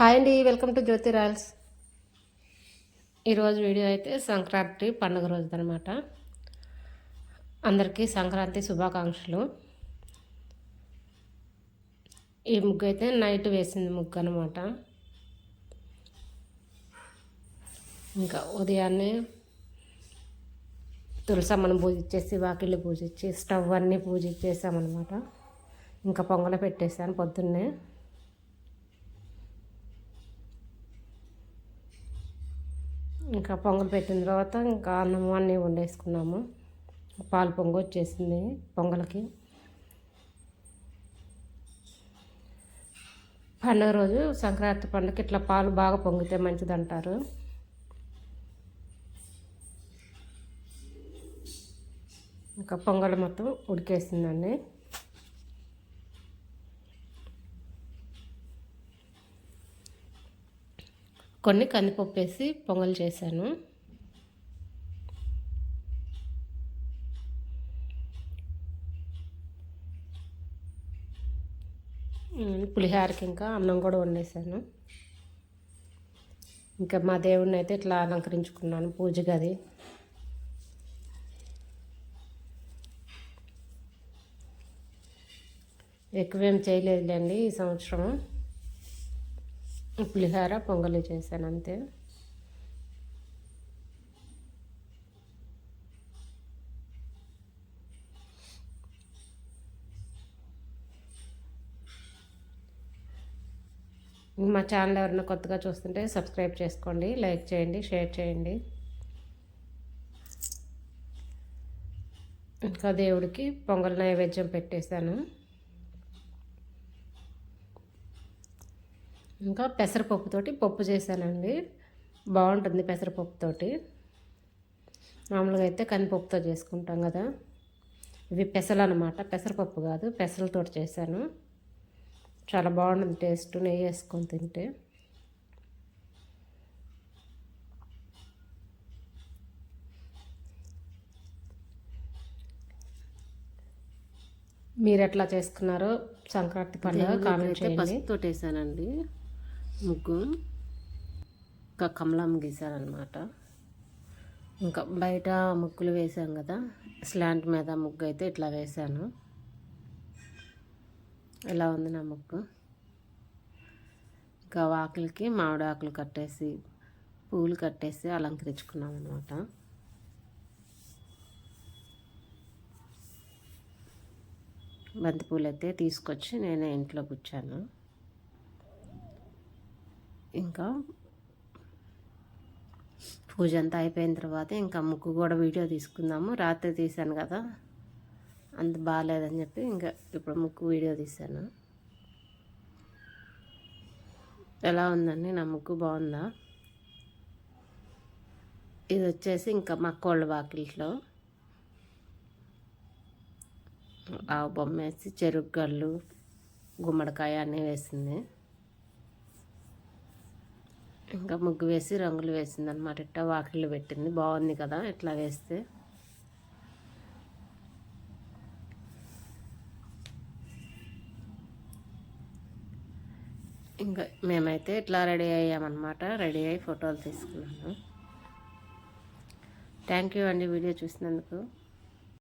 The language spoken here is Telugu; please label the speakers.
Speaker 1: హాయ్ అండి, వెల్కమ్ టు జ్యోతి రాయల్స్. ఈరోజు వీడియో అయితే సంక్రాంతి పండుగ రోజు అనమాట. అందరికీ సంక్రాంతి శుభాకాంక్షలు. ఈ ముగ్గు అయితే నైట్ వేసింది ముగ్గు అనమాట. ఇంకా ఉదయాన్నే తులసమ్మను పూజించేసి వాకిళ్ళు పూజించి స్టవ్ అన్నీ పూజించేసామన్నమాట. ఇంకా పొంగల పెట్టేశాను పొద్దున్నే. ఇంకా పొంగల్ పెట్టిన తర్వాత ఇంకా అన్నం అన్నీ వండేసుకున్నాము. పాలు పొంగు వచ్చేసింది పొంగల్కి. పండుగ రోజు సంక్రాంతి పండుగకి ఇట్లా పాలు బాగా పొంగితే మంచిది అంటారు. ఇంకా పొంగల్ మొత్తం ఉడికేసిందండి. కొన్ని కందిపప్పు వేసి పొంగల్ చేశాను. పులిహారకి ఇంకా అన్నం కూడా వండేసాను. ఇంకా మా దేవుడిని అయితే ఇట్లా అలంకరించుకున్నాను పూజ గది. ఎక్కువేం చేయలేదులేండి ఈ సంవత్సరం. పులిహార పొంగలి చేశాను అంతే. మా ఛానల్ ఎవరైనా కొత్తగా చూస్తుంటే సబ్స్క్రైబ్ చేసుకోండి, లైక్ చేయండి, షేర్ చేయండి. ఇంకా దేవుడికి పొంగల్ నైవేద్యం పెట్టేశాను. ఇంకా పెసరపప్పుతోటి పప్పు చేశానండి. బాగుంటుంది పెసరపప్పుతోటి. మామూలుగా అయితే కందిపప్పుతో చేసుకుంటాం కదా, ఇవి పెసలు అనమాట. పెసరపప్పు కాదు, పెసలతో చేశాను. చాలా బాగుంటుంది టేస్ట్, నెయ్యి వేసుకొని తింటే. మీరు ఎట్లా చేసుకున్నారో సంక్రాంతి పండుగ కామెంట్ చేయండి.
Speaker 2: పసుపుతో వేసానండి ముగ్గు. ఇంకా కమలం గీసానమాట. ఇంకా బయట ముగ్గులు వేసాం కదా, స్లాంట్ మీద ముగ్గు అయితే ఇట్లా వేసాను. ఎలా ఉంది నా ముగ్గు? ఇంకా ఆకులకి మామిడి ఆకులు కట్టేసి పూలు కట్టేసి అలంకరించుకున్నాం అనమాట. బంతిపూలు అయితే తీసుకొచ్చి నేనే ఇంట్లో కూర్చాను. ఇంకా పూజ అంతా అయిపోయిన తర్వాత ఇంకా ముగ్గు కూడా వీడియో తీసుకుందాము. రాత్రి తీశాను కదా, అంత బాగాలేదని చెప్పి ఇంకా ఇప్పుడు ముగ్గు వీడియో తీశాను. ఎలా ఉందండి నా ముగ్గు? బాగుందా? ఇది వచ్చేసి ఇంకా మా కోళ్ళ వాకిట్లో ఆవు బొమ్మ వేసి చెరుకు గళ్ళు, గుమ్మడికాయ అన్నీ వేసింది. ఇంకా ముగ్గు వేసి రంగులు వేసింది అనమాట. ఇట్లా వాకిళ్ళు పెట్టింది. బాగుంది కదా ఇట్లా వేస్తే. ఇంకా మేమైతే ఇట్లా రెడీ అయ్యామన్నమాట. రెడీ అయ్యి ఫోటోలు తీసుకున్నాను. థ్యాంక్ యూ అండి వీడియో చూసినందుకు.